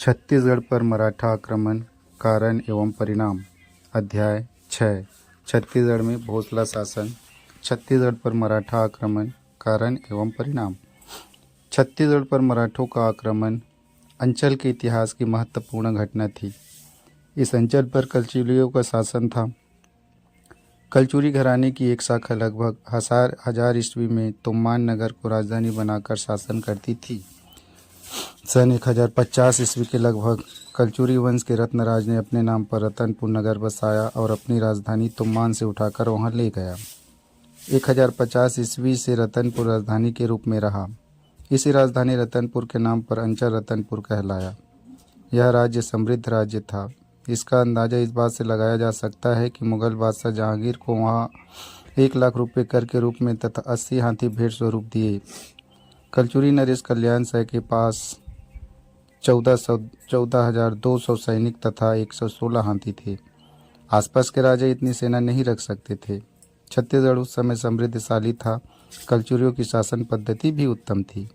छत्तीसगढ़ पर मराठा आक्रमण, कारण एवं परिणाम। अध्याय 6। छत्तीसगढ़ में भोसला शासन। छत्तीसगढ़ पर मराठा आक्रमण, कारण एवं परिणाम। छत्तीसगढ़ पर मराठों का आक्रमण अंचल के इतिहास की महत्वपूर्ण घटना थी। इस अंचल पर कलचुलियों का शासन था। कलचुरी घराने की एक शाखा लगभग हजार ईस्वी में तोमान नगर को राजधानी बनाकर शासन करती थी। सन 1050 ईस्वी के लगभग कलचुरी वंश के रत्नराज ने अपने नाम पर रतनपुर नगर बसाया और अपनी राजधानी तोमान से उठाकर वहां ले गया। 1050 ईस्वी से रतनपुर राजधानी के रूप में रहा। इसी राजधानी रतनपुर के नाम पर अंचल रतनपुर कहलाया। यह राज्य समृद्ध राज्य था। इसका अंदाज़ा इस बात से लगाया जा सकता है कि मुगल बादशाह जहांगीर को वहाँ 1 लाख रुपये कर के रूप में तथा 80 हाथी भेंट स्वरूप दिए। कलचुरी नरेश कल्याण शाह के पास 14,200 सैनिक तथा 116 हाथी थे। आसपास के राजा इतनी सेना नहीं रख सकते थे। छत्तीसगढ़ उस समय समृद्धशाली था। कलचुरियों की शासन पद्धति भी उत्तम थी।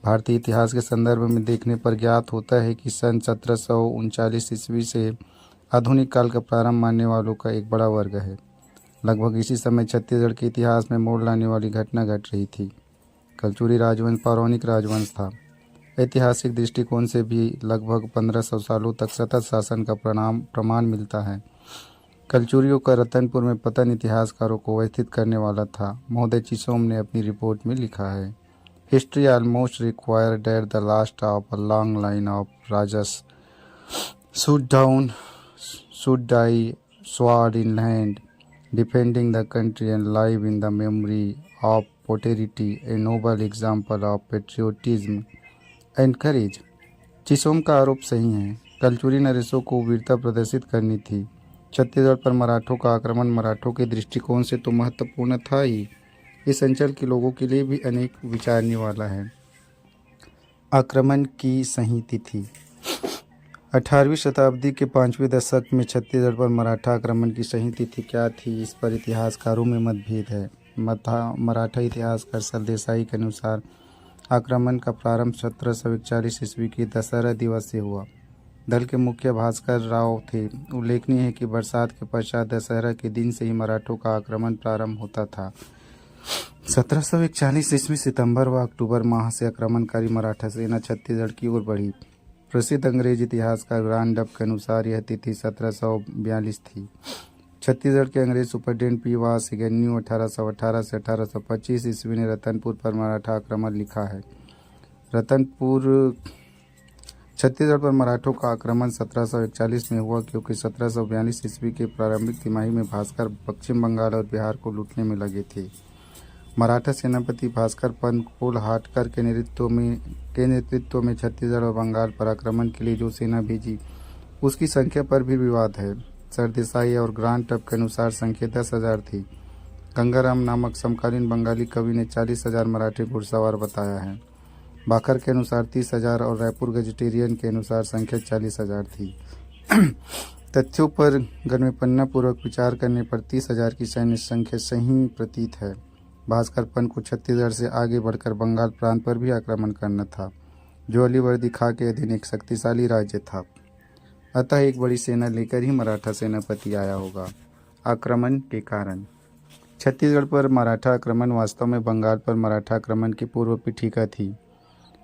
भारतीय इतिहास के संदर्भ में देखने पर ज्ञात होता है कि सन 1739 ईस्वी से आधुनिक काल का प्रारंभ मानने वालों का एक बड़ा वर्ग है। लगभग इसी समय छत्तीसगढ़ के इतिहास में मोड़ लाने वाली घटना घट रही थी। कलचुरी राजवंश पौराणिक राजवंश था। ऐतिहासिक दृष्टिकोण से भी लगभग 1500 सालों तक सतत शासन का प्रमाण मिलता है। कलचुरियों का रतनपुर में पतन इतिहासकारों को व्यथित करने वाला था। महोदय चिसोम ने अपनी रिपोर्ट में लिखा है, history almost required that the last of a long line of rajas should die sword in hand defending the country and live in the memory of posterity a noble example of patriotism and courage. Chisholm का आरोप सही है। कलचुरी नरेशों को वीरता प्रदर्शित करनी थी। छत्तीसगढ़ पर मराठों का आक्रमण मराठों के दृष्टिकोण से तो महत्वपूर्ण था ही, इस अंचल के लोगों के लिए भी अनेक विचारने वाला है। आक्रमण की सही तिथि 18वीं शताब्दी के 5वें दशक में छत्तीसगढ़ पर मराठा आक्रमण की सही तिथि क्या थी, इस पर इतिहासकारों में मतभेद है। मराठा इतिहासकार सरदेसाई के अनुसार आक्रमण का प्रारंभ 1741 ईस्वी की दशहरा दिवस से हुआ। दल के मुख्य भास्कर राव थे। उल्लेखनीय है कि बरसात के पश्चात दशहरा के दिन से ही मराठों का आक्रमण प्रारंभ होता था। 1741 ईस्वी सितंबर व अक्टूबर माह से आक्रमणकारी मराठा सेना छत्तीसगढ़ की ओर बढ़ी। प्रसिद्ध अंग्रेज इतिहासकार ग्रांड डब के अनुसार यह तिथि 1742 थी। छत्तीसगढ़ के अंग्रेज सुपरटेंडेंट पी वास सिगन्यू 1818 से 1825 ईस्वी ने रतनपुर पर मराठा आक्रमण लिखा है। छत्तीसगढ़ पर मराठों का आक्रमण 1741 में हुआ, क्योंकि 1742 ईस्वी के प्रारंभिक तिमाही में भास्कर पश्चिम बंगाल और बिहार को लूटने में लगे थे। मराठा सेनापति भास्कर पंत कोल्हाटकर के नेतृत्व में छत्तीसगढ़ और बंगाल पर आक्रमण के लिए जो सेना भेजी, उसकी संख्या पर भी विवाद है। सरदेसाई और ग्रांड टब के अनुसार संख्या 10,000 थी। गंगाराम नामक समकालीन बंगाली कवि ने 40,000 मराठी घुड़सवार बताया है। बाखर के अनुसार 30,000 और रायपुर गजेटेरियन के अनुसार संख्या 40,000 थी। तथ्यों पर गणवेपन्नापूर्वक विचार करने पर 30,000 की सैन्य संख्या सही प्रतीत है। भास्कर पंत को छत्तीसगढ़ से आगे बढ़कर बंगाल प्रांत पर भी आक्रमण करना था, जो अलीवर्दी खां के अधीन एक शक्तिशाली राज्य था। अतः एक बड़ी सेना लेकर ही मराठा सेनापति आया होगा। आक्रमण के कारण छत्तीसगढ़ पर मराठा आक्रमण वास्तव में बंगाल पर मराठा आक्रमण की पूर्व पीठिका थी।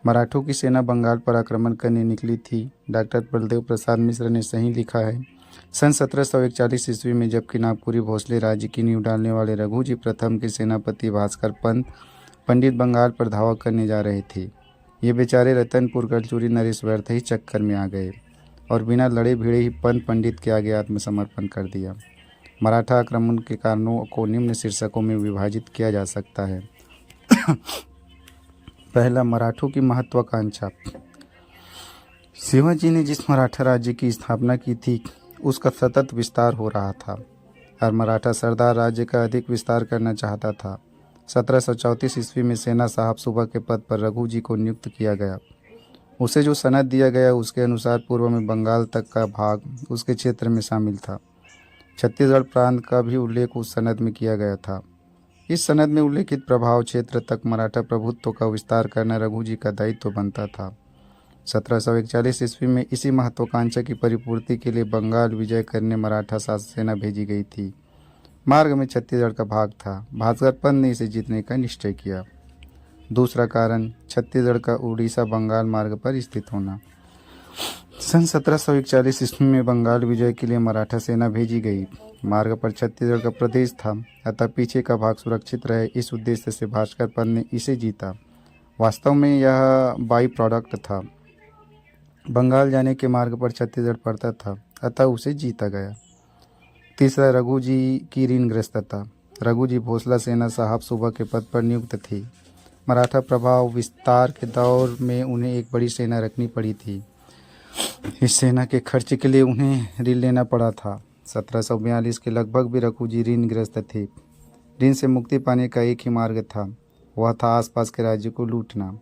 मराठों की सेना बंगाल पर आक्रमण करने निकली थी। डॉक्टर बलदेव प्रसाद मिश्र ने सही लिखा है, सन 1741 ईस्वी में जबकि नागपुरी भोसले राज्य की नींव डालने वाले रघुजी प्रथम के सेनापति भास्कर पंत पंडित बंगाल पर धावा करने जा रहे थे। ये बेचारे रतनपुर कलचुरी नरेश व्यर्थ ही चक्कर में आ गए और बिना लड़े भिड़े ही पंत पंडित के आगे आत्मसमर्पण कर दिया। मराठा आक्रमण के कारणों को निम्न शीर्षकों में विभाजित किया जा सकता है। पहला, मराठों की महत्वाकांक्षा। शिवाजी ने जिस मराठा राज्य की स्थापना की थी, उसका सतत विस्तार हो रहा था। हर मराठा सरदार राज्य का अधिक विस्तार करना चाहता था। 1734 ईस्वी में सेना साहब सुबह के पद पर रघुजी को नियुक्त किया गया। उसे जो सनद दिया गया, उसके अनुसार पूर्व में बंगाल तक का भाग उसके क्षेत्र में शामिल था। छत्तीसगढ़ प्रांत का भी उल्लेख उस सनद में किया गया था। इस सनद में उल्लेखित प्रभाव क्षेत्र तक मराठा प्रभुत्व का विस्तार करना रघुजी का दायित्व बनता था। 1741 ईस्वी में इसी महत्वाकांक्षा की परिपूर्ति के लिए बंगाल विजय करने मराठा शासक सेना भेजी गई थी। मार्ग में छत्तीसगढ़ का भाग था। भास्कर पंत ने इसे जीतने का निश्चय किया। दूसरा कारण छत्तीसगढ़ का उड़ीसा बंगाल मार्ग पर स्थित होना। सन 1741 ईस्वी में बंगाल विजय के लिए मराठा सेना भेजी गई। मार्ग पर छत्तीसगढ़ का प्रदेश था, अतः पीछे का भाग सुरक्षित रहे, इस उद्देश्य से भास्कर पंत ने इसे जीता। वास्तव में यह बाई प्रोडक्ट था। बंगाल जाने के मार्ग पर छत्तीसगढ़ पड़ता था, अतः उसे जीता गया। तीसरा रघुजी की ऋणग्रस्तता। रघुजी भोसला सेना साहब सूबा के पद पर नियुक्त थे। मराठा प्रभाव विस्तार के दौर में उन्हें एक बड़ी सेना रखनी पड़ी थी। इस सेना के खर्च के लिए उन्हें ऋण लेना पड़ा था। 1742 के लगभग भी रघुजी ऋणग्रस्त थे। ऋण से मुक्ति पाने का एक ही मार्ग था, वह था आसपास के राज्य को लूटना।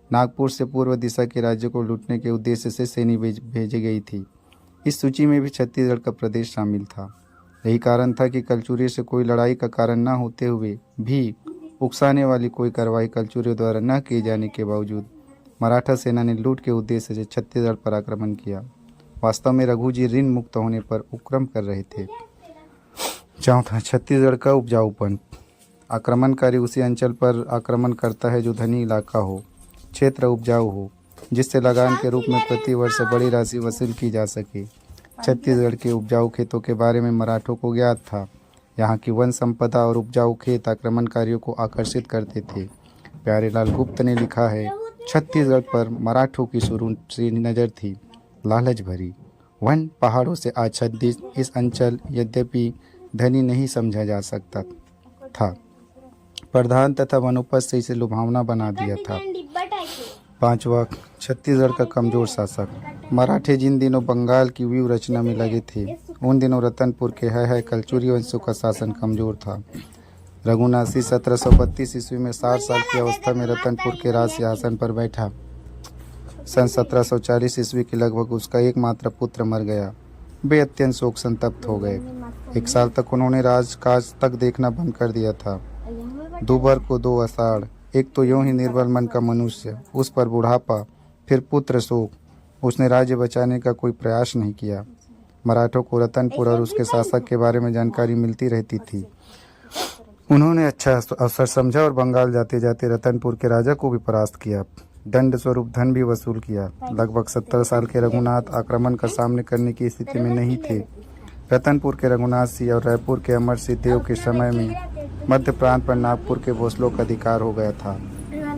नागपुर से पूर्व दिशा के राज्य को लूटने के उद्देश्य से सैनिक भेजी गई थी। इस सूची में भी छत्तीसगढ़ का प्रदेश शामिल था। यही कारण था कि कलचुरियों से कोई लड़ाई का कारण न होते हुए भी उकसाने वाली कोई कार्रवाई कलचुरियों द्वारा न किए जाने के बावजूद मराठा सेना ने लूट के उद्देश्य से छत्तीसगढ़ पर आक्रमण किया। वास्तव में रघुजी ऋण मुक्त होने पर उपक्रम कर रहे थे। चौथा, छत्तीसगढ़ का उपजाऊपन। आक्रमणकारी उसी अंचल पर आक्रमण करता है जो धनी इलाका हो, क्षेत्र उपजाऊ हो, जिससे लगान के रूप में प्रति वर्ष बड़ी राशि वसूल की जा सके। छत्तीसगढ़ के उपजाऊ खेतों के बारे में मराठों को ज्ञात था। यहाँ की वन संपदा और उपजाऊ खेत आक्रमणकारियों को आकर्षित करते थे। प्यारेलाल गुप्त ने लिखा है, छत्तीसगढ़ पर मराठों की शुरू से नज़र थी, लालच भरी। वन पहाड़ों से आच्छादित इस अंचल यद्यपि धनी नहीं समझा जा सकता था, प्रधान तथा वनोपज से इसे लुभावना बना दिया था। पांचवा, छत्तीसगढ़ का कमजोर शासक। मराठे जिन दिनों बंगाल की व्यूह रचना में लगे थे, उन दिनों रतनपुर के है कलचुरी वंशों का शासन कमजोर था। रघुनाथसिंह 1732 ईस्वी में 60 साल की अवस्था में रतनपुर के राज सिंहासन पर बैठा। सन 1740 ईस्वी के लगभग उसका एकमात्र पुत्र मर गया। वे अत्यंत शोक संतप्त हो गए। 1 साल तक उन्होंने राजकाज तक देखना बंद कर दिया था। दोपहर को 2 आषाढ़, एक तो यूं ही निर्बल मन का मनुष्य, उस पर बुढ़ापा, फिर पुत्र शोक, उसने राज्य बचाने का कोई प्रयास नहीं किया। मराठों को रतनपुर और उसके शासक के बारे में जानकारी मिलती रहती थी। उन्होंने अच्छा अवसर समझा और बंगाल जाते जाते रतनपुर के राजा को भी परास्त किया। दंड स्वरूप धन भी वसूल किया। लगभग 70 साल के रघुनाथ आक्रमण का सामना करने की स्थिति में नहीं थे। रतनपुर के रघुनाथ सिंह और रायपुर के अमर सिंह देव के समय में मध्य प्रांत पर नागपुर के भोसलों का अधिकार हो गया था।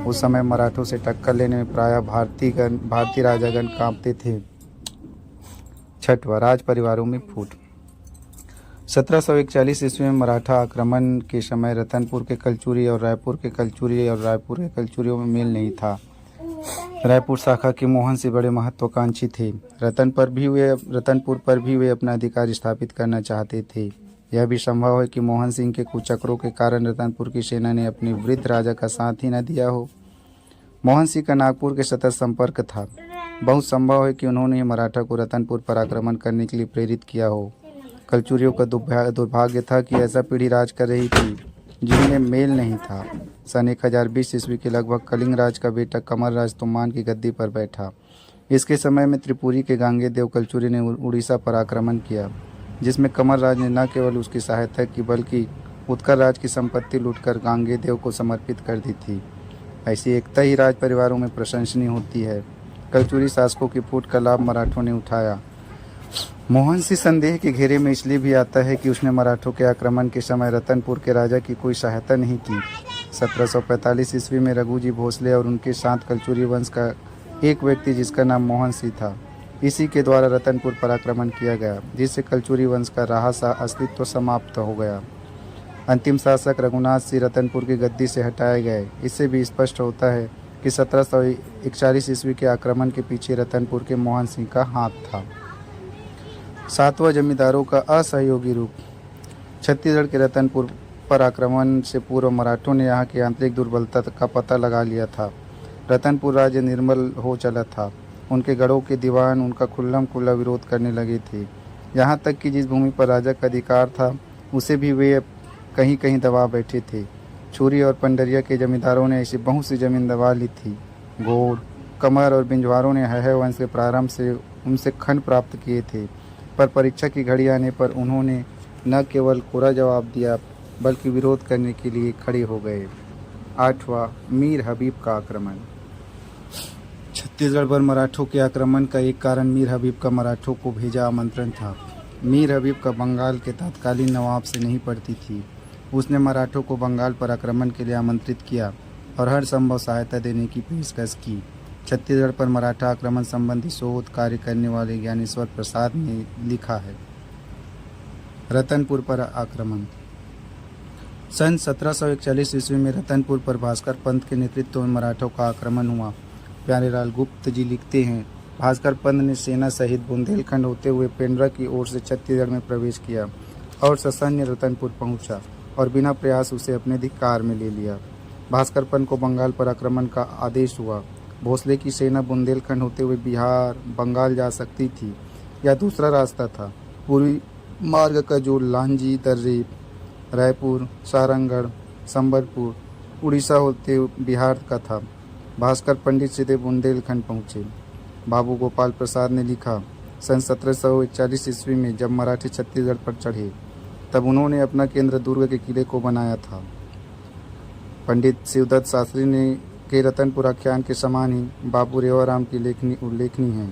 उस समय मराठों से टक्कर लेने में प्रायः भारतीय राजागण कांपते थे। छठवां, राज परिवारों में फूट। 1741 ईस्वी में मराठा आक्रमण के समय रतनपुर के कलचुरी और रायपुर के कलचुरियों में मेल नहीं था। रायपुर शाखा के मोहन सिंह बड़े महत्वाकांक्षी थे। रतनपुर पर भी वे अपना अधिकार स्थापित करना चाहते थे। यह भी संभव है कि मोहन सिंह के कुचक्रों के कारण रतनपुर की सेना ने अपने वृद्ध राजा का साथ ही न दिया हो। मोहन सिंह का नागपुर के सतत संपर्क था। बहुत संभव है कि उन्होंने मराठा को रतनपुर पर आक्रमण करने के लिए प्रेरित किया हो। कलचुरियों का दुर्भाग्य था कि ऐसा पीढ़ी राज कर रही थी जिनमें मेल नहीं था। सन 1020 ईस्वी के लगभग कलिंग राज का बेटा कमरराज तोमान की गद्दी पर बैठा। इसके समय में त्रिपुरी के गांगे देव कलचुरी ने उड़ीसा पर आक्रमण किया, जिसमें कमरराज ने न केवल उसकी सहायता की बल्कि उत्कल राज की संपत्ति लूटकर गांगे देव को समर्पित कर दी थी। ऐसी एकता ही राज परिवारों में प्रशंसनीय होती है। कलचुरी शासकों की फूट का लाभ मराठों ने उठाया। मोहन सिंह संदेह के घेरे में इसलिए भी आता है कि उसने मराठों के आक्रमण के समय रतनपुर के राजा की कोई सहायता नहीं की। 1745 ईस्वी में रघुजी भोसले और उनके साथ कलचुरी वंश का एक व्यक्ति जिसका नाम मोहन सिंह था, इसी के द्वारा रतनपुर पर आक्रमण किया गया, जिससे कलचुरी वंश का रहा सा अस्तित्व समाप्त हो गया। अंतिम शासक रघुनाथ सिंह रतनपुर की गद्दी से हटाए गए। इससे भी स्पष्ट होता है कि 1741 ईस्वी के आक्रमण के पीछे रतनपुर के मोहन सिंह का हाथ था। 7वां, जमींदारों का असहयोगी रूप। छत्तीसगढ़ के रतनपुर पर आक्रमण से पूर्व मराठों ने यहाँ की आंतरिक दुर्बलता का पता लगा लिया था। रतनपुर राज्य निर्मल हो चला था। उनके गढ़ों के दीवान उनका खुल्ला विरोध करने लगे थे। यहाँ तक कि जिस भूमि पर राजा का अधिकार था उसे भी वे कहीं कहीं दबा बैठे थे। छुरी और पंडरिया के जमींदारों ने ऐसी बहुत सी जमीन दबा ली थी। गोड़, कमर और बिंजवारों ने है वंश के प्रारंभ से उनसे खंड प्राप्त किए थे, पर परीक्षा की घड़ी आने पर उन्होंने न केवल कोरा जवाब दिया बल्कि विरोध करने के लिए खड़े हो गए। 8वां मीर हबीब का आक्रमण। छत्तीसगढ़ पर मराठों के आक्रमण का एक कारण मीर हबीब का मराठों को भेजा आमंत्रण था। मीर हबीब का बंगाल के तत्कालीन नवाब से नहीं पड़ती थी। उसने मराठों को बंगाल पर आक्रमण के लिए आमंत्रित किया और हर संभव सहायता देने की पेशकश की। छत्तीसगढ़ पर मराठा आक्रमण संबंधी शोध कार्य करने वाले ज्ञानेश्वर प्रसाद ने लिखा है। रतनपुर पर आक्रमण। सन 1741 ईस्वी में रतनपुर पर भास्कर पंत के नेतृत्व में मराठों का आक्रमण हुआ। प्यारेलाल गुप्त जी लिखते हैं, भास्कर पंत ने सेना सहित बुंदेलखंड होते हुए पेंड्रा की ओर से छत्तीसगढ़ में प्रवेश किया और ससैन्य रतनपुर पहुंचा और बिना प्रयास उसे अपने अधिकार में ले लिया। भास्कर पंत को बंगाल पर आक्रमण का आदेश हुआ। भोसले की सेना बुंदेलखंड होते हुए बिहार बंगाल जा सकती थी या दूसरा रास्ता था, पूर्वी मार्ग का जो लांजी दर्रे रायपुर सारंगढ़ संबलपुर उड़ीसा होते बिहार का था। भास्कर पंडित सीधे बुंदेलखंड पहुँचे। बाबू गोपाल प्रसाद ने लिखा, सन 1741 ईस्वी में जब मराठी छत्तीसगढ़ पर चढ़े तब उन्होंने अपना केंद्र दुर्ग के किले को बनाया था। पंडित शिवदत्त शास्त्री ने के रतनपुर आख्यान के समान ही बाबू रेवाराम की लेखनी उल्लेखनीय है।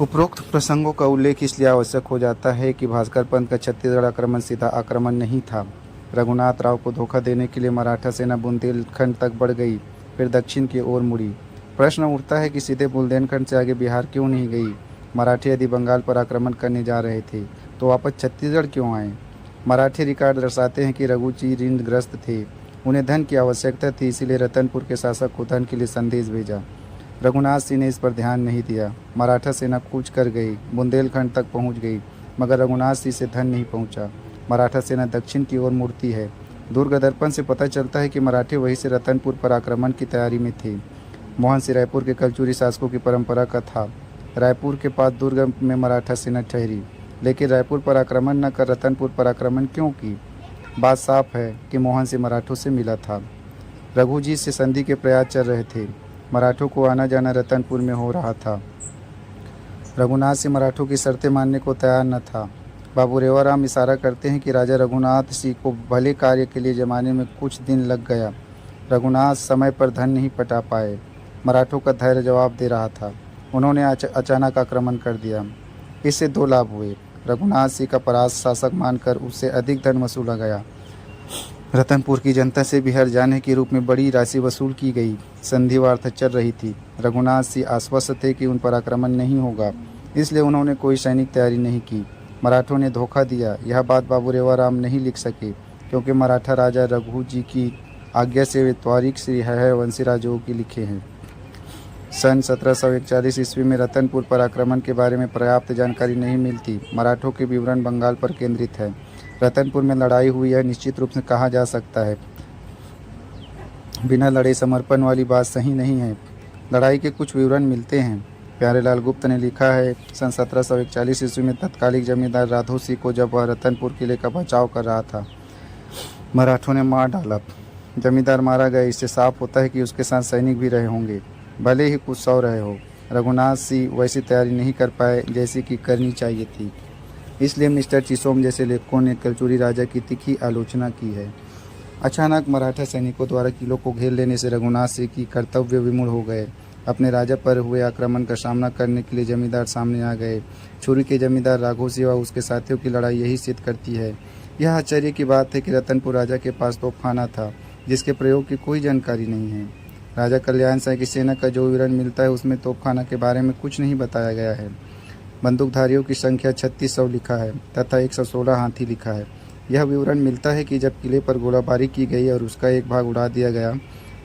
उपरोक्त प्रसंगों का उल्लेख इसलिए आवश्यक हो जाता है कि भास्कर पंत का छत्तीसगढ़ आक्रमण सीधा आक्रमण नहीं था। रघुनाथ राव को धोखा देने के लिए मराठा सेना बुंदेलखंड तक बढ़ गई, फिर दक्षिण की ओर मुड़ी। प्रश्न उठता है कि सीधे बुंदेलखंड से आगे बिहार क्यों नहीं गई? मराठी यदि बंगाल पर आक्रमण करने जा रहे थे तो वापस छत्तीसगढ़ क्यों आए? मराठी रिकॉर्ड दर्शाते हैं कि रघुजी ऋणग्रस्त थे, उन्हें धन की आवश्यकता थी, इसीलिए रतनपुर के शासक को धन के लिए संदेश भेजा। रघुनाथ सिंह ने इस पर ध्यान नहीं दिया। मराठा सेना कूच कर गई, बुंदेलखंड तक पहुंच गई, मगर रघुनाथ सिंह से धन नहीं पहुंचा। मराठा सेना दक्षिण की ओर मुड़ती है। दुर्ग दर्पण से पता चलता है कि मराठी वहीं से रतनपुर पर आक्रमण की तैयारी में थे। मोहन सिंह रायपुर के कलचुरी शासकों की परंपरा का था। रायपुर के पास दुर्ग में मराठा सेना ठहरी, लेकिन रायपुर पर आक्रमण न कर रतनपुर पर आक्रमण क्यों की? बात साफ है कि मोहन सिंह मराठों से मिला था। रघुजी से संधि के प्रयास चल रहे थे। मराठों को आना जाना रतनपुर में हो रहा था। रघुनाथ सिंह मराठों की शर्तें मानने को तैयार न था। बाबू रेवाराम इशारा करते हैं कि राजा रघुनाथ सिंह को भले कार्य के लिए जमाने में कुछ दिन लग गया। रघुनाथ समय पर धन नहीं पटा पाए। मराठों का धैर्य जवाब दे रहा था। उन्होंने अचानक आक्रमण कर दिया। इससे दो लाभ हुए। रघुनाथ सिंह का परास्त शासक मानकर उससे अधिक धन वसूला गया। रतनपुर की जनता से भी हर जाने के रूप में बड़ी राशि वसूल की गई। संधि वार्ता चल रही थी। रघुनाथ सिंह आश्वस्त थे कि उन पर आक्रमण नहीं होगा, इसलिए उन्होंने कोई सैनिक तैयारी नहीं की। मराठों ने धोखा दिया। यह बात बाबू रेवाराम नहीं लिख सके, क्योंकि मराठा राजा रघु जी की आज्ञा से वे त्वारिक श्री है वंशी राजाओं की लिखे हैं। सन 1741 ईस्वी में रतनपुर पर आक्रमण के बारे में पर्याप्त जानकारी नहीं मिलती। मराठों के विवरण बंगाल पर केंद्रित है। रतनपुर में लड़ाई हुई यह निश्चित रूप से कहा जा सकता है। बिना लड़े समर्पण वाली बात सही नहीं है। लड़ाई के कुछ विवरण मिलते हैं। प्यारेलाल गुप्त ने लिखा है, सन 1741 ईस्वी में तत्कालिक जमींदार राधो सिंह को जब वह रतनपुर किले का बचाव कर रहा था, मराठों ने मार डाला। जमींदार मारा गया, इससे साफ होता है कि उसके साथ सैनिक भी रहे होंगे, भले ही कुछ सौ रहे हो। रघुनाथ सिंह वैसी तैयारी नहीं कर पाए जैसी कि करनी चाहिए थी, इसलिए मिस्टर चिसोम जैसे लेखकों ने कलचुरी राजा की तीखी आलोचना की है। अचानक मराठा सैनिकों द्वारा किलों को घेर लेने से रघुनाथ सिंह की कर्तव्य विमूढ़ हो गए। अपने राजा पर हुए आक्रमण का सामना करने के लिए जमींदार सामने आ गए। छुरी के जमींदार राघो सिंह व उसके साथियों की लड़ाई यही सिद्ध करती है। यह आश्चर्य की बात है कि रतनपुर राजा के पास तोपखाना था, जिसके प्रयोग की कोई जानकारी नहीं है। राजा कल्याण सिंह की सेना का जो विवरण मिलता है उसमें तोपखाना के बारे में कुछ नहीं बताया गया है। बंदूकधारियों की संख्या 3600 लिखा है तथा 116 हाथी लिखा है। यह विवरण मिलता है कि जब किले पर गोलाबारी की गई और उसका एक भाग उड़ा दिया गया,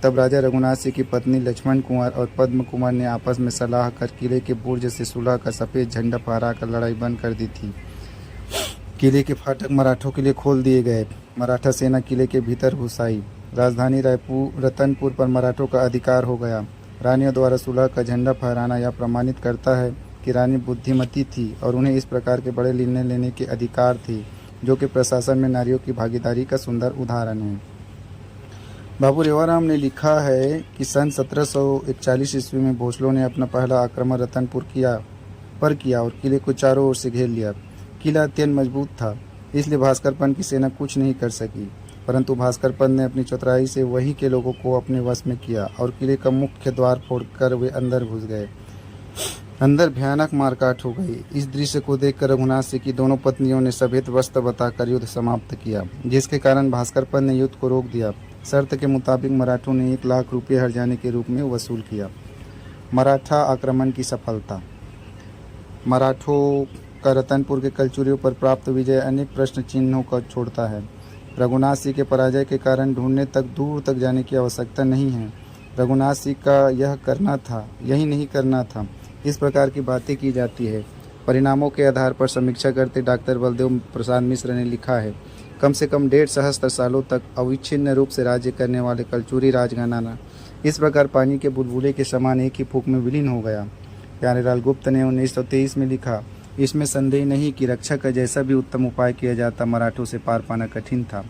तब राजा रघुनाथ सिंह की पत्नी लक्ष्मण कुंवर और पद्म कुमार ने आपस में सलाह कर किले के बुर्ज से सुलह का सफ़ेद झंडा फहरा कर लड़ाई बंद कर दी थी। किले के फाटक मराठों के लिए खोल दिए गए। मराठा सेना किले के भीतर घुस आई। राजधानी रायपुर रतनपुर पर मराठों का अधिकार हो गया। रानियों द्वारा सुलह का झंडा फहराना यह प्रमाणित करता है कि रानी बुद्धिमती थी और उन्हें इस प्रकार के बड़े निर्णय लेने के अधिकार थे, जो कि प्रशासन में नारियों की भागीदारी का सुंदर उदाहरण है। बाबू रेवाराम ने लिखा है कि सन 1741 ईस्वी में भोसलों ने अपना पहला आक्रमण रतनपुर किया और किले को चारों ओर से घेर लिया। किला अत्यंत मजबूत था, इसलिए भास्कर पंत की सेना कुछ नहीं कर सकी, परंतु भास्कर पंत ने अपनी चतुराई से वहीं के लोगों को अपने वश में किया और किले का मुख्य द्वार फोड़कर वे अंदर घुस गए। अंदर भयानक मारकाट हो गई। इस दृश्य को देखकर रघुनाथ सिंह की दोनों पत्नियों ने सभेद वस्त्र बताकर युद्ध समाप्त किया, जिसके कारण भास्कर पंत ने युद्ध को रोक दिया। शर्त के मुताबिक मराठों ने 1 लाख रुपये हर्जाने के रूप में वसूल किया। मराठा आक्रमण की सफलता। मराठों का रतनपुर के कलचुरियों पर प्राप्त विजय अनेक प्रश्न चिन्हों का छोड़ता है। रघुनाथ सिंह के पराजय के कारण ढूंढने तक दूर तक जाने की आवश्यकता नहीं है। रघुनाथ सिंह का यह करना था, यही नहीं करना था, इस प्रकार की बातें की जाती है। परिणामों के आधार पर समीक्षा करते डॉक्टर बलदेव प्रसाद मिश्र ने लिखा है, कम से कम 1.5 सहस्त्र सालों तक अविच्छिन्न रूप से राज्य करने वाले कलचुरी राजघराना इस प्रकार पानी के बुलबुले के समान एक ही फूंक में विलीन हो गया। प्यारेलाल गुप्त ने 1923 में लिखा, इसमें संदेह नहीं कि रक्षा का जैसा भी उत्तम उपाय किया जाता मराठों से पार पाना कठिन था।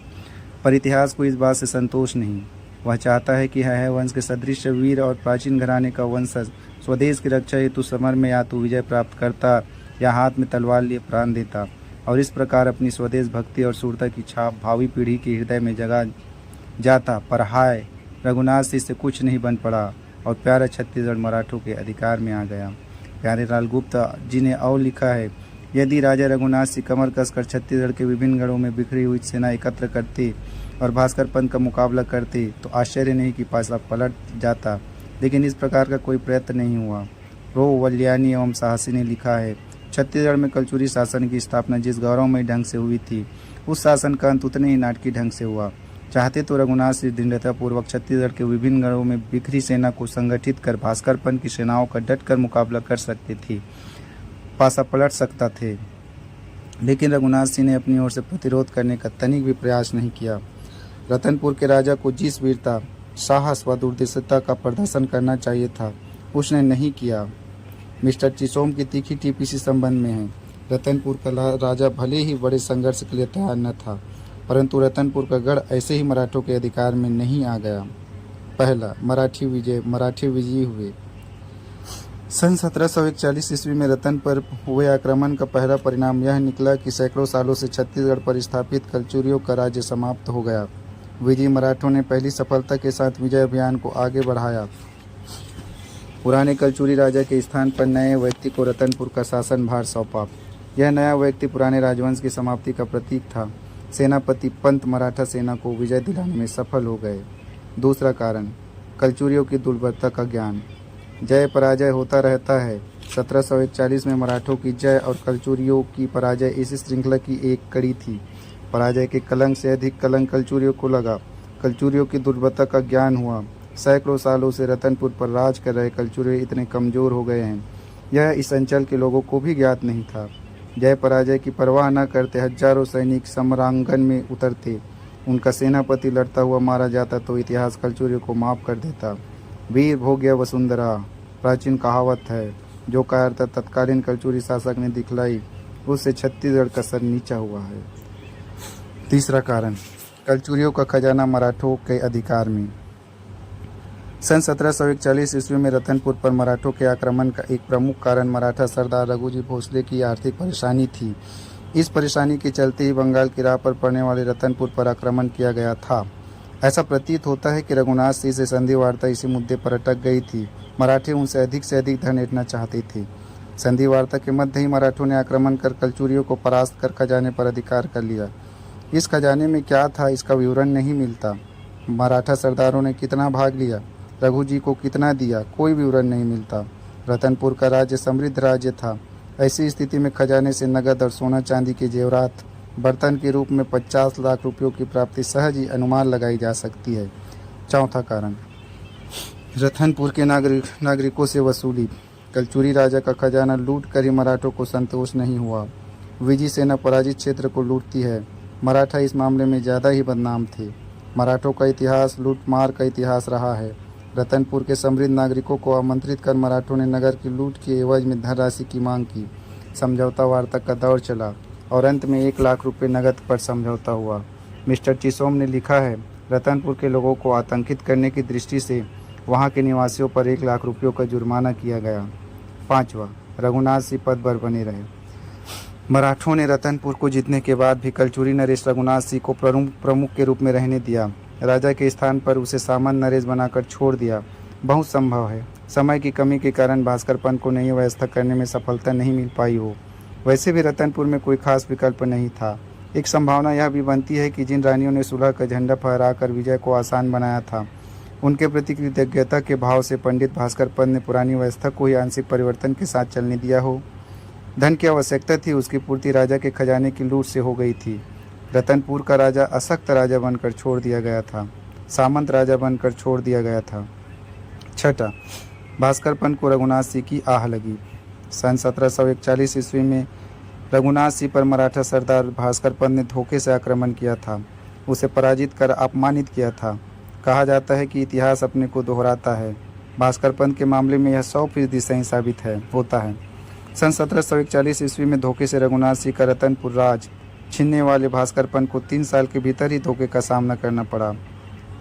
पर इतिहास को इस बात से संतोष नहीं। वह चाहता है कि है वंश के सदृश वीर और प्राचीन घराने का वंशज स्वदेश की रक्षा हेतु समर में या तो विजय प्राप्त करता या हाथ में तलवार लिए प्राण देता और इस प्रकार अपनी स्वदेश भक्ति और शूरता की छाप भावी पीढ़ी के हृदय में जगा जाता। पर हाय, रघुनाथ सिंह से कुछ नहीं बन पड़ा और प्यारा छत्तीसगढ़ मराठों के अधिकार में आ गया। प्यारेलाल गुप्त जी ने और लिखा है, यदि राजा रघुनाथ सिंह कमर कसकर छत्तीसगढ़ के विभिन्न गढ़ों में बिखरी हुई सेना एकत्र करते और भास्कर पंत का मुकाबला करते तो आश्चर्य नहीं कि पासा पलट जाता, लेकिन इस प्रकार का कोई प्रयत्न नहीं हुआ। रो वल्यानी एवं साहसी ने लिखा है, छत्तीसगढ़ में कलचुरी शासन की स्थापना जिस गौरवमय ढंग से हुई थी, उस शासन का अंत उतने ही नाटकीय ढंग से हुआ। चाहते तो रघुनाथ सिंह दृढ़तापूर्वक छत्तीसगढ़ के विभिन्न गढ़ों में बिखरी सेना को संगठित कर भास्कर पंत की सेनाओं का डटकर मुकाबला कर सकते थे, पासा पलट सकता थे, लेकिन रघुनाथ सिंह ने अपनी ओर से प्रतिरोध करने का तनिक भी प्रयास नहीं किया। रतनपुर के राजा को जिस वीरता, साहस व दूरदर्शिता का प्रदर्शन करना चाहिए था, उसने नहीं किया। मिस्टर चिसोम की तीखी टिप्पणी इसी संबंध में है। रतनपुर का राजा भले ही बड़े संघर्ष के लिए तैयार न था, परंतु रतनपुर का गढ़ ऐसे ही मराठों के अधिकार में नहीं आ गया। पहला मराठी विजयी हुए। सन 1741 ईस्वी में रतन पर हुए आक्रमण का पहला परिणाम यह निकला कि सैकड़ों सालों से छत्तीसगढ़ पर स्थापित कलचुरियों का राज्य समाप्त हो गया। विजयी मराठों ने पहली सफलता के साथ विजय अभियान को आगे बढ़ाया। पुराने कलचुरी राजा के स्थान पर नए व्यक्ति को रतनपुर का शासन भार सौंपा। यह नया व्यक्ति पुराने राजवंश की समाप्ति का प्रतीक था। सेनापति पंत मराठा सेना को विजय दिलाने में सफल हो गए। दूसरा कारण, कलचुरियों की दुर्बलता का ज्ञान। जय पराजय होता रहता है। 1741 में मराठों की जय और कलचुरियों की पराजय इस श्रृंखला की एक कड़ी थी। पराजय के कलंक से अधिक कलंक कलचुरियों को लगा। कलचुरियों की दुर्बलता का ज्ञान हुआ। सैकड़ों सालों से रतनपुर पर राज कर रहे कलचुरी इतने कमज़ोर हो गए हैं, यह इस अंचल के लोगों को भी ज्ञात नहीं था। जय पराजय की परवाह न करते हजारों सैनिक समरांगन में उतरते। उनका सेनापति लड़ता हुआ मारा जाता तो इतिहास कलचुरियों को माफ़ कर देता। वीर भोग्य वसुंधरा प्राचीन कहावत है, जो कायरता तत्कालीन कलचुरी शासक ने दिखलाई, उससे छत्तीसगढ़ का सर नीचा हुआ है। तीसरा कारण, कलचुरियों का खजाना मराठों के अधिकार में। सन 1741 ईस्वी में रतनपुर पर मराठों के आक्रमण का एक प्रमुख कारण मराठा सरदार रघुजी भोसले की आर्थिक परेशानी थी। इस परेशानी के चलते ही बंगाल की राह पर पड़ने वाले रतनपुर पर आक्रमण किया गया था। ऐसा प्रतीत होता है कि रघुनाथ सिंह से संधि वार्ता इसी मुद्दे पर अटक गई थी। मराठी उनसे अधिक धन ऐंठना चाहते थे। संधि वार्ता के मध्य ही मराठों ने आक्रमण कर कलचुरियों को परास्त कर खजाने पर अधिकार कर लिया। इस खजाने में क्या था, इसका विवरण नहीं मिलता। मराठा सरदारों ने कितना भाग लिया, रघुजी को कितना दिया, कोई विवरण नहीं मिलता। रतनपुर का राज्य समृद्ध राज्य था। ऐसी स्थिति में खजाने से नगद और सोना चांदी के जेवरात बर्तन के रूप में 50 लाख रुपयों की प्राप्ति सहज ही अनुमान लगाई जा सकती है। चौथा कारण, रतनपुर के नागरिकों से वसूली। कलचुरी राजा का खजाना लूट कर ही मराठों को संतोष नहीं हुआ। विजयी सेना पराजित क्षेत्र को लूटती है। मराठा इस मामले में ज़्यादा ही बदनाम थे। मराठों का इतिहास लूटमार का इतिहास रहा है। रतनपुर के समृद्ध नागरिकों को आमंत्रित कर मराठों ने नगर की लूट के एवज में धनराशि की मांग की। समझौता वार्ता का दौर चला और अंत में 1 लाख रुपये नकद पर समझौता हुआ। मिस्टर चिसोम ने लिखा है, रतनपुर के लोगों को आतंकित करने की दृष्टि से वहां के निवासियों पर 1 लाख रुपयों का जुर्माना किया गया। 5वां, रघुनाथ सिंह पद पर बने रहे। मराठों ने रतनपुर को जीतने के बाद भी कलचुरी नरेश रघुनाथ सिंह को प्रमुख के रूप में रहने दिया। राजा के स्थान पर उसे सामंत नरेश बनाकर छोड़ दिया। बहुत संभव है समय की कमी के कारण भास्कर पंत को नई व्यवस्था करने में सफलता नहीं मिल पाई हो। वैसे भी रतनपुर में कोई खास विकल्प नहीं था। एक संभावना यह भी बनती है कि जिन रानियों ने सुलह का झंडा फहराकर विजय को आसान बनाया था, उनके प्रति कृतज्ञता के भाव से पंडित भास्कर पंत ने पुरानी व्यवस्था को ही आंशिक परिवर्तन के साथ चलने दिया हो। धन की आवश्यकता थी, उसकी पूर्ति राजा के खजाने की लूट से हो गई थी। रतनपुर का राजा अशक्त राजा बनकर छोड़ दिया गया था, सामंत राजा बनकर छोड़ दिया गया था। 6, भास्कर पंत को रघुनाथ सिंह की आह लगी। सन 1741 ईस्वी में रघुनाथ सिंह पर मराठा सरदार भास्कर पंत ने धोखे से आक्रमण किया था, उसे पराजित कर अपमानित किया था। कहा जाता है कि इतिहास अपने को दोहराता है। भास्कर पंत के मामले में यह 100% सही साबित होता है। सन 1741 ईस्वी में धोखे से रघुनाथ सिंह का रतनपुर राज छीनने वाले भास्कर पंत को 3 साल के भीतर ही धोखे का सामना करना पड़ा।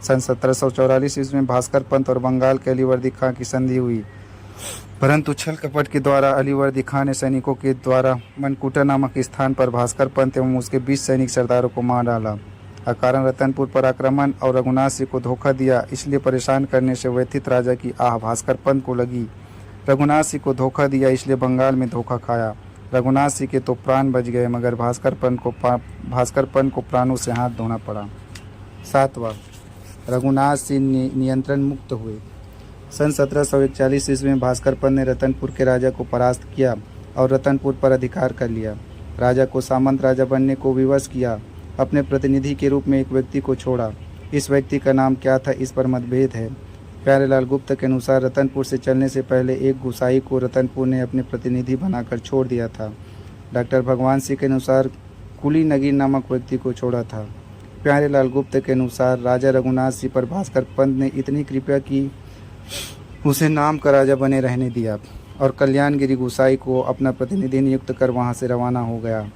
सन 1744 ईस्वी में भास्कर पंत और बंगाल के अलीवर्दी खां की संधि हुई, परंतु छल कपट के द्वारा अलीवर्दी खां ने सैनिकों के द्वारा मनकुटा नामक स्थान पर भास्कर पंत एवं उसके 20 सैनिक सरदारों को मार डाला। अकारण रतनपुर पर आक्रमण और रघुनाथ सिंह को धोखा दिया, इसलिए परेशान करने से व्यथित राजा की आह भास्कर पंत को लगी। रघुनाथ सिंह को धोखा दिया, इसलिए बंगाल में धोखा खाया। रघुनाथ सिंह के तो प्राण बच गए, मगर भास्कर पंत को प्राणों से हाथ धोना पड़ा। 7वां, रघुनाथ सिंह नियंत्रण मुक्त हुए। सन 1741 ईस्वी में भास्कर पंत ने रतनपुर के राजा को परास्त किया और रतनपुर पर अधिकार कर लिया। राजा को सामंत राजा बनने को विवश किया। अपने प्रतिनिधि के रूप में एक व्यक्ति को छोड़ा। इस व्यक्ति का नाम क्या था, इस पर मतभेद है। प्यारेलाल गुप्त के अनुसार रतनपुर से चलने से पहले एक गुसाई को रतनपुर ने अपने प्रतिनिधि बनाकर छोड़ दिया था। डॉक्टर भगवान सिंह के अनुसार कुली नगीर नामक व्यक्ति को छोड़ा था। प्यारेलाल गुप्त के अनुसार राजा रघुनाथ सिंह पर भास्कर पंत ने इतनी कृपा की उसे नाम का राजा बने रहने दिया और कल्याणगिरी गुसाई को अपना प्रतिनिधि नियुक्त कर वहां से रवाना हो गया।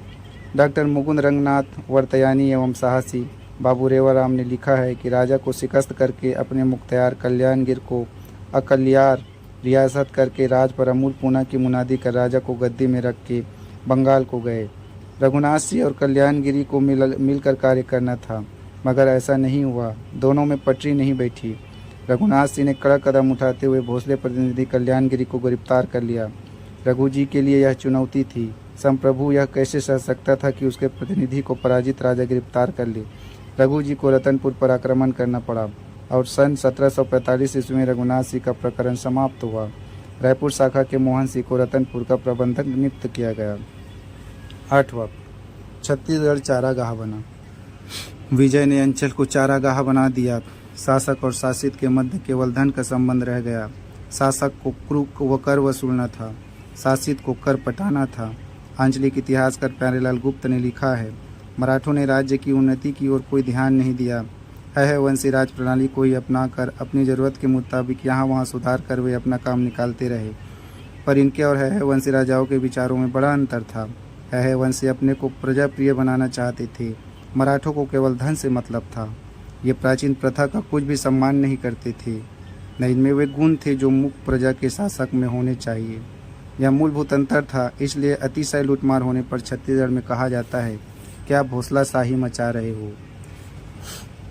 डॉक्टर मुकुंद रंगनाथ वर्तयानी एवं साहसी बाबू रेवाराम ने लिखा है कि राजा को शिकस्त करके अपने मुख्तियार कल्याणगिर को अकलियार रियासत करके राज पर अमूल पूना की मुनादी कर राजा को गद्दी में रख के बंगाल को गए। रघुनाथ सिंह और कल्याणगिरी को मिलकर कार्य करना था, मगर ऐसा नहीं हुआ। दोनों में पटरी नहीं बैठी। रघुनाथ सिंह ने कड़ा कदम उठाते हुए भोसले प्रतिनिधि कल्याणगिरी को गिरफ्तार कर लिया। रघु जी के लिए यह चुनौती थी। संप्रभु यह कैसे सह सकता था कि उसके प्रतिनिधि को पराजित राजा गिरफ्तार कर ले। रघु जी को रतनपुर पर आक्रमण करना पड़ा और सन 1745 ईस्वी में रघुनाथ सिंह का प्रकरण समाप्त हुआ। रायपुर शाखा के मोहन सिंह को रतनपुर का प्रबंधक नियुक्त किया गया। 8वां, छत्तीसगढ़ चारागाह बना। विजय ने अंचल को चारागाह बना दिया। शासक और शासित के मध्य केवल धन का संबंध रह गया। शासक को कर वसूलना था, शासित को कर पटाना था। आंचलिक इतिहासकार प्यारेलाल गुप्त ने लिखा है, मराठों ने राज्य की उन्नति की ओर कोई ध्यान नहीं दिया। है वंशी राज प्रणाली को ही अपनाकर अपनी ज़रूरत के मुताबिक यहाँ वहाँ सुधार कर वे अपना काम निकालते रहे। पर इनके और है वंशी राजाओं के विचारों में बड़ा अंतर था। है वंशी अपने को प्रजाप्रिय बनाना चाहते थे, मराठों को केवल धन से मतलब था। ये प्राचीन प्रथा का कुछ भी सम्मान नहीं करते थे, न इनमें वे गुण थे जो मुख्य प्रजा के शासक में होने चाहिए। यह मूलभूत अंतर था। इसलिए अतिशय लूटमार होने पर छत्तीसगढ़ में कहा जाता है कि आप भोसला शाही मचा रहे हो।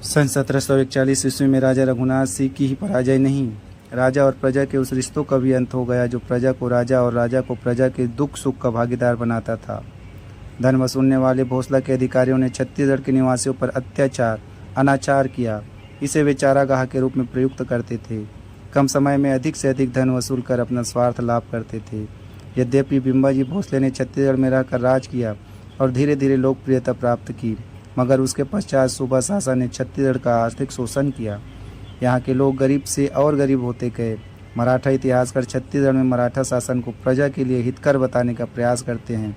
सन 1741 ईस्वी में राजा रघुनाथ सिंह की ही पराजय नहीं, राजा और प्रजा के उस रिश्तों का भी अंत हो गया जो प्रजा को राजा और राजा को प्रजा के दुख सुख का भागीदार बनाता था। धन वसूलने वाले भोसला के अधिकारियों ने छत्तीसगढ़ के निवासियों पर अत्याचार अनाचार किया। इसे वे चारागाह के रूप में प्रयुक्त करते थे। कम समय में अधिक से अधिक धन वसूल कर अपना स्वार्थ लाभ करते थे। यद्यपि बिम्बाजी भोसले ने छत्तीसगढ़ में रहकर राज किया और धीरे धीरे लोकप्रियता प्राप्त की, मगर उसके पश्चात सूबा शासन ने छत्तीसगढ़ का आर्थिक शोषण किया। यहाँ के लोग गरीब से और गरीब होते गए। मराठा इतिहासकार छत्तीसगढ़ में मराठा शासन को प्रजा के लिए हितकर बताने का प्रयास करते हैं,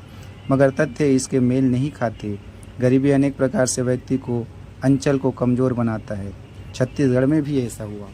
मगर तथ्य इसके मेल नहीं खाते। गरीबी अनेक प्रकार से व्यक्ति को अंचल को कमज़ोर बनाता है। छत्तीसगढ़ में भी ऐसा हुआ।